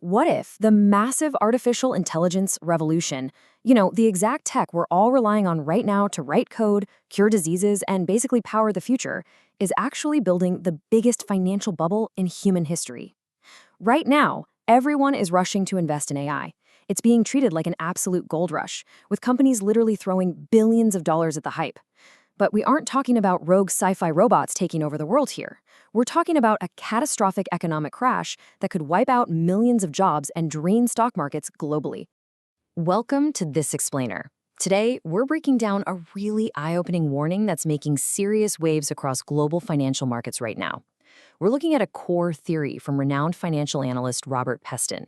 What if the massive artificial intelligence revolution, the exact tech we're all relying on right now to write code, cure diseases, and basically power the future, is actually building the biggest financial bubble in human history? Right now, everyone is rushing to invest in AI. It's being treated like an absolute gold rush, with companies literally throwing billions of dollars at the hype. But we aren't talking about rogue sci-fi robots taking over the world here. We're talking about a catastrophic economic crash that could wipe out millions of jobs and drain stock markets globally. Welcome to This Explainer. Today, we're breaking down a really eye-opening warning that's making serious waves across global financial markets right now. We're looking at a core theory from renowned financial analyst Robert Peston.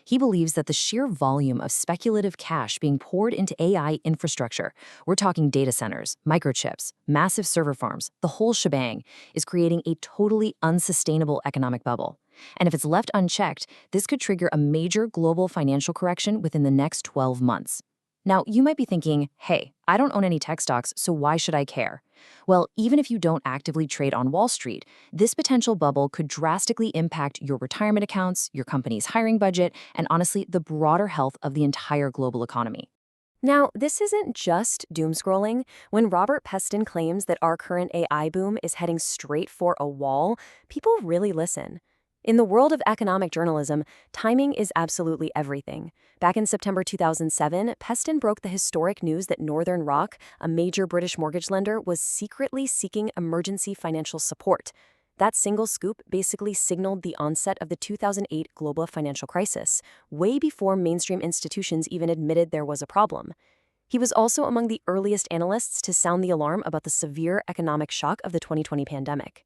He believes that the sheer volume of speculative cash being poured into AI infrastructure, we're talking data centers, microchips, massive server farms, the whole shebang, is creating a totally unsustainable economic bubble. And if it's left unchecked, this could trigger a major global financial correction within the next 12 months. Now, you might be thinking, hey, I don't own any tech stocks, so why should I care? Well, even if you don't actively trade on Wall Street, this potential bubble could drastically impact your retirement accounts, your company's hiring budget, and honestly, the broader health of the entire global economy. Now, this isn't just doom scrolling. When Robert Peston claims that our current AI boom is heading straight for a wall, people really listen. In the world of economic journalism, timing is absolutely everything. Back in September 2007, Peston broke the historic news that Northern Rock, a major British mortgage lender, was secretly seeking emergency financial support. That single scoop basically signaled the onset of the 2008 global financial crisis, way before mainstream institutions even admitted there was a problem. He was also among the earliest analysts to sound the alarm about the severe economic shock of the 2020 pandemic.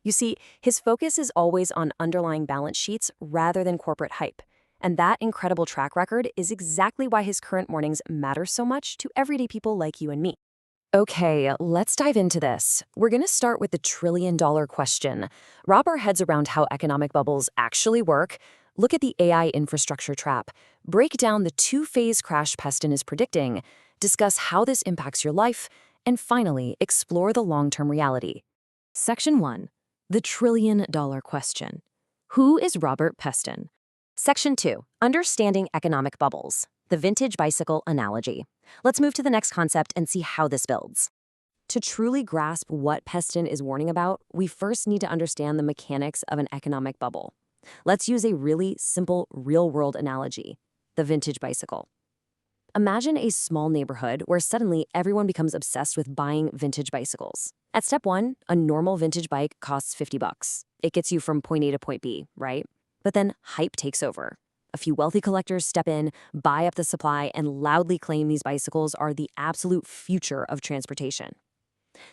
You see, his focus is always on underlying balance sheets rather than corporate hype. And that incredible track record is exactly why his current warnings matter so much to everyday people like you and me. Okay, let's dive into this. We're going to start with the trillion-dollar question. Wrap our heads around how economic bubbles actually work. Look at the AI infrastructure trap. Break down the two-phase crash Peston is predicting. Discuss how this impacts your life. And finally, explore the long-term reality. Section 1. The trillion-dollar question. Who is Robert Peston? Section 2. Understanding economic bubbles. The vintage bicycle analogy. Let's move to the next concept and see how this builds. To truly grasp what Peston is warning about, we first need to understand the mechanics of an economic bubble. Let's use a really simple, real-world analogy: the vintage bicycle. Imagine a small neighborhood where suddenly everyone becomes obsessed with buying vintage bicycles. At step 1, a normal vintage bike costs $50. It gets you from point A to point B, right? But then hype takes over. A few wealthy collectors step in, buy up the supply, and loudly claim these bicycles are the absolute future of transportation.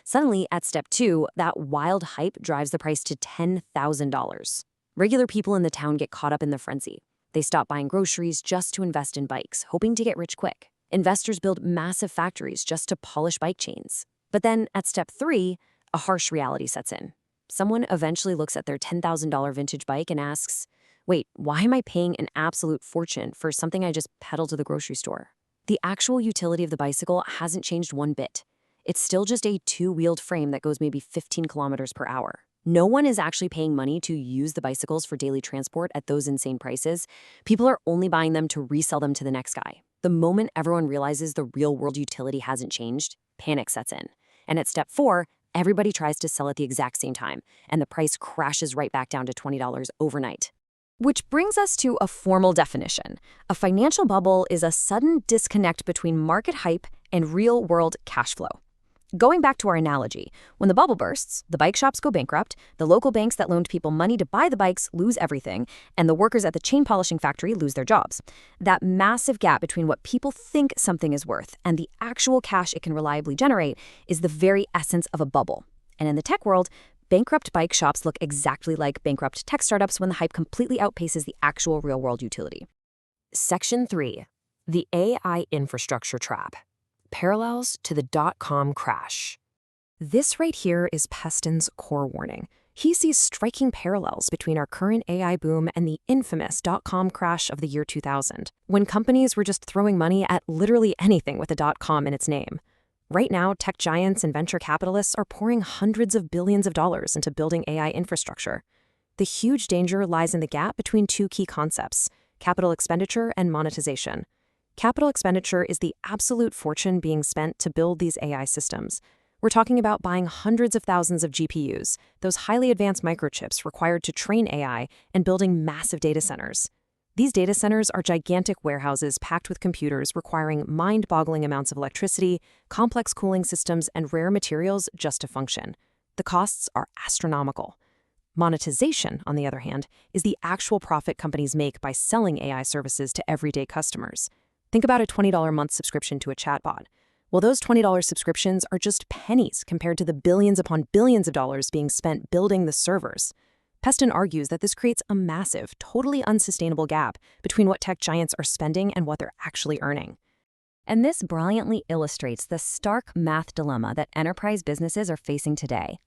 Suddenly, at step 2, that wild hype drives the price to $10,000. Regular people in the town get caught up in the frenzy. They stop buying groceries just to invest in bikes, hoping to get rich quick. Investors build massive factories just to polish bike chains. But then, at step 3, a harsh reality sets in. Someone eventually looks at their $10,000 vintage bike and asks, wait, why am I paying an absolute fortune for something I just pedaled to the grocery store? The actual utility of the bicycle hasn't changed one bit. It's still just a two-wheeled frame that goes maybe 15 kilometers per hour. No one is actually paying money to use the bicycles for daily transport at those insane prices. People are only buying them to resell them to the next guy. The moment everyone realizes the real-world utility hasn't changed, panic sets in. And at step 4, everybody tries to sell at the exact same time, and the price crashes right back down to $20 overnight. Which brings us to a formal definition. A financial bubble is a sudden disconnect between market hype and real-world cash flow. Going back to our analogy, when the bubble bursts, the bike shops go bankrupt, the local banks that loaned people money to buy the bikes lose everything, and the workers at the chain polishing factory lose their jobs. That massive gap between what people think something is worth and the actual cash it can reliably generate is the very essence of a bubble. And in the tech world, bankrupt bike shops look exactly like bankrupt tech startups when the hype completely outpaces the actual real-world utility. Section 3. The AI infrastructure trap. Parallels to the dot-com crash. This right here is Peston's core warning. He sees striking parallels between our current AI boom and the infamous dot-com crash of the year 2000, when companies were just throwing money at literally anything with a dot-com in its name. Right now, tech giants and venture capitalists are pouring hundreds of billions of dollars into building AI infrastructure. The huge danger lies in the gap between two key concepts: capital expenditure, and monetization. Capital expenditure is the absolute fortune being spent to build these AI systems. We're talking about buying hundreds of thousands of GPUs, those highly advanced microchips required to train AI, and building massive data centers. These data centers are gigantic warehouses packed with computers requiring mind-boggling amounts of electricity, complex cooling systems, and rare materials just to function. The costs are astronomical. Monetization, on the other hand, is the actual profit companies make by selling AI services to everyday customers. Think about a $20 a month subscription to a chatbot. Well, those $20 subscriptions are just pennies compared to the billions upon billions of dollars being spent building the servers. Peston argues that this creates a massive, totally unsustainable gap between what tech giants are spending and what they're actually earning. And this brilliantly illustrates the stark math dilemma that enterprise businesses are facing today.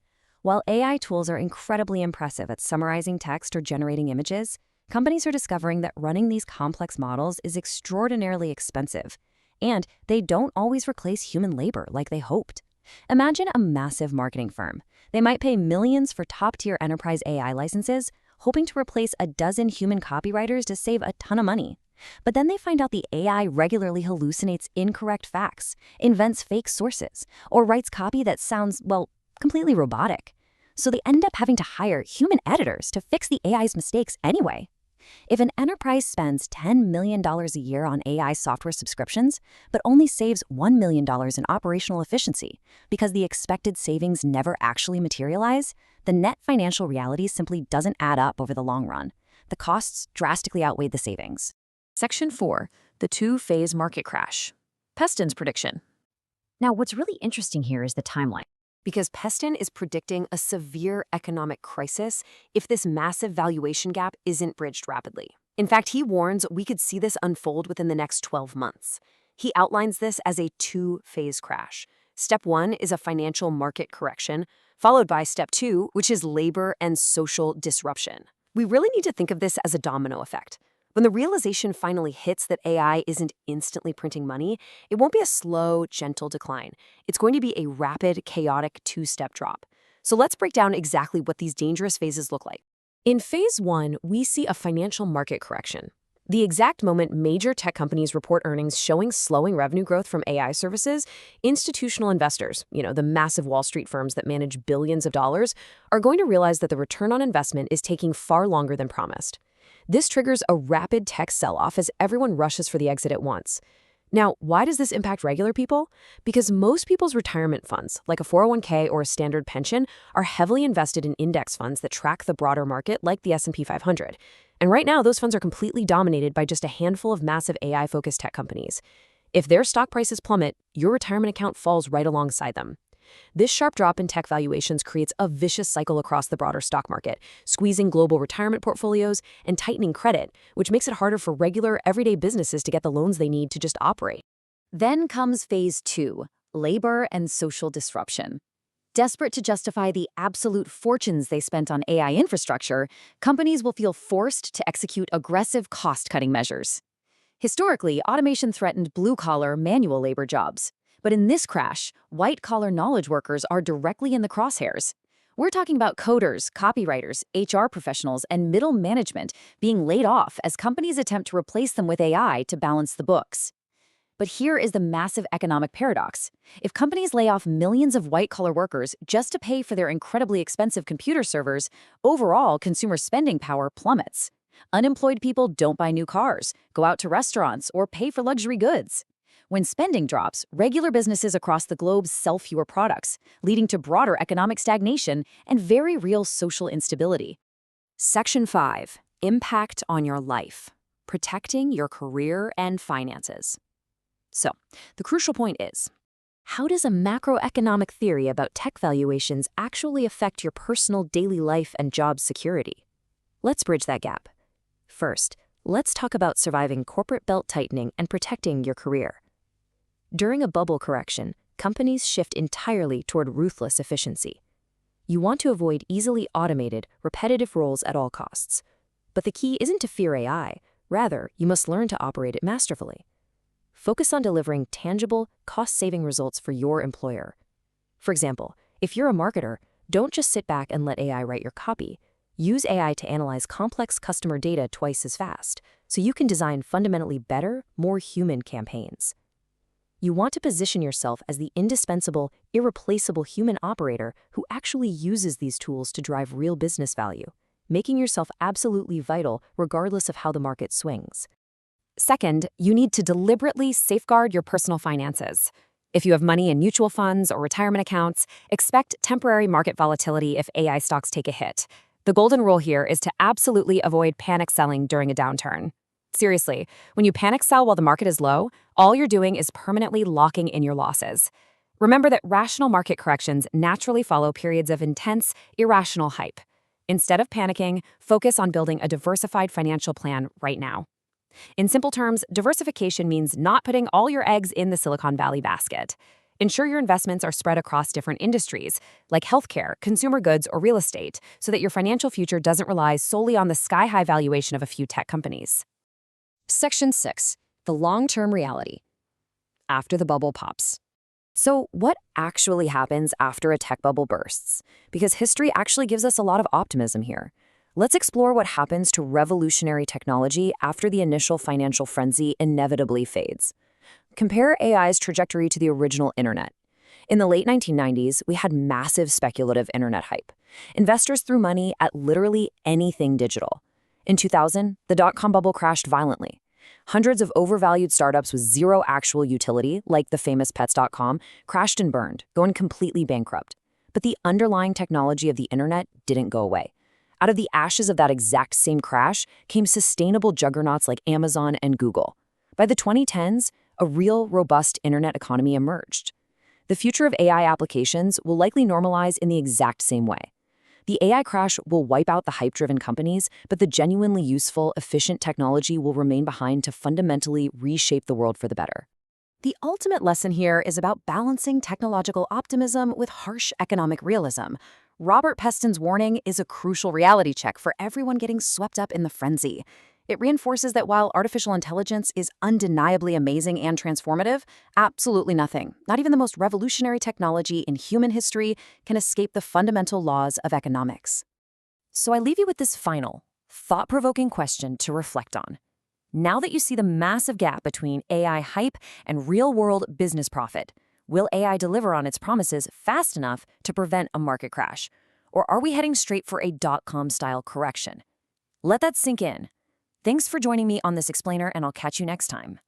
While AI tools are incredibly impressive at summarizing text or generating images, companies are discovering that running these complex models is extraordinarily expensive, and they don't always replace human labor like they hoped. Imagine a massive marketing firm. They might pay millions for top-tier enterprise AI licenses, hoping to replace a dozen human copywriters to save a ton of money. But then they find out the AI regularly hallucinates incorrect facts, invents fake sources, or writes copy that sounds, well, completely robotic. So they end up having to hire human editors to fix the AI's mistakes anyway. If an enterprise spends $10 million a year on AI software subscriptions, but only saves $1 million in operational efficiency because the expected savings never actually materialize, the net financial reality simply doesn't add up over the long run. The costs drastically outweigh the savings. Section 4. The two-phase market crash. Peston's prediction. Now, what's really interesting here is the timeline, because Peston is predicting a severe economic crisis if this massive valuation gap isn't bridged rapidly. In fact, he warns we could see this unfold within the next 12 months. He outlines this as a two-phase crash. Step 1 is a financial market correction, followed by Step 2, which is labor and social disruption. We really need to think of this as a domino effect. When the realization finally hits that AI isn't instantly printing money, it won't be a slow, gentle decline. It's going to be a rapid, chaotic two-step drop. So let's break down exactly what these dangerous phases look like. In Phase 1, we see a financial market correction. The exact moment major tech companies report earnings showing slowing revenue growth from AI services, institutional investors, the massive Wall Street firms that manage billions of dollars, are going to realize that the return on investment is taking far longer than promised. This triggers a rapid tech sell-off as everyone rushes for the exit at once. Now, why does this impact regular people? Because most people's retirement funds, like a 401k or a standard pension, are heavily invested in index funds that track the broader market like the S&P 500. And right now, those funds are completely dominated by just a handful of massive AI-focused tech companies. If their stock prices plummet, your retirement account falls right alongside them. This sharp drop in tech valuations creates a vicious cycle across the broader stock market, squeezing global retirement portfolios and tightening credit, which makes it harder for regular, everyday businesses to get the loans they need to just operate. Then comes Phase 2, labor and social disruption. Desperate to justify the absolute fortunes they spent on AI infrastructure, companies will feel forced to execute aggressive cost-cutting measures. Historically, automation threatened blue-collar, manual labor jobs. But in this crash, white-collar knowledge workers are directly in the crosshairs. We're talking about coders, copywriters, HR professionals, and middle management being laid off as companies attempt to replace them with AI to balance the books. But here is the massive economic paradox. If companies lay off millions of white-collar workers just to pay for their incredibly expensive computer servers, overall consumer spending power plummets. Unemployed people don't buy new cars, go out to restaurants, or pay for luxury goods. When spending drops, regular businesses across the globe sell fewer products, leading to broader economic stagnation and very real social instability. Section 5. Impact on your life. Protecting your career and finances. So, the crucial point is, how does a macroeconomic theory about tech valuations actually affect your personal daily life and job security? Let's bridge that gap. First, let's talk about surviving corporate belt tightening and protecting your career. During a bubble correction, companies shift entirely toward ruthless efficiency. You want to avoid easily automated, repetitive roles at all costs. But the key isn't to fear AI. Rather, you must learn to operate it masterfully. Focus on delivering tangible, cost-saving results for your employer. For example, if you're a marketer, don't just sit back and let AI write your copy. Use AI to analyze complex customer data twice as fast, so you can design fundamentally better, more human campaigns. You want to position yourself as the indispensable, irreplaceable human operator who actually uses these tools to drive real business value, making yourself absolutely vital regardless of how the market swings. Second, you need to deliberately safeguard your personal finances. If you have money in mutual funds or retirement accounts, expect temporary market volatility if AI stocks take a hit. The golden rule here is to absolutely avoid panic selling during a downturn. Seriously, when you panic sell while the market is low, all you're doing is permanently locking in your losses. Remember that rational market corrections naturally follow periods of intense, irrational hype. Instead of panicking, focus on building a diversified financial plan right now. In simple terms, diversification means not putting all your eggs in the Silicon Valley basket. Ensure your investments are spread across different industries, like healthcare, consumer goods, or real estate, so that your financial future doesn't rely solely on the sky-high valuation of a few tech companies. Section 6. The long-term reality. After the bubble pops. So what actually happens after a tech bubble bursts? Because history actually gives us a lot of optimism here. Let's explore what happens to revolutionary technology after the initial financial frenzy inevitably fades. Compare AI's trajectory to the original internet. In the late 1990s, we had massive speculative internet hype. Investors threw money at literally anything digital. In 2000, the dot-com bubble crashed violently. Hundreds of overvalued startups with zero actual utility, like the famous Pets.com, crashed and burned, going completely bankrupt. But the underlying technology of the internet didn't go away. Out of the ashes of that exact same crash came sustainable juggernauts like Amazon and Google. By the 2010s, a real, robust internet economy emerged. The future of AI applications will likely normalize in the exact same way. The AI crash will wipe out the hype-driven companies, but the genuinely useful, efficient technology will remain behind to fundamentally reshape the world for the better. The ultimate lesson here is about balancing technological optimism with harsh economic realism. Robert Peston's warning is a crucial reality check for everyone getting swept up in the frenzy. It reinforces that while artificial intelligence is undeniably amazing and transformative, absolutely nothing, not even the most revolutionary technology in human history, can escape the fundamental laws of economics. So I leave you with this final, thought-provoking question to reflect on. Now that you see the massive gap between AI hype and real-world business profit, will AI deliver on its promises fast enough to prevent a market crash? Or are we heading straight for a dot-com-style correction? Let that sink in. Thanks for joining me on this explainer, and I'll catch you next time.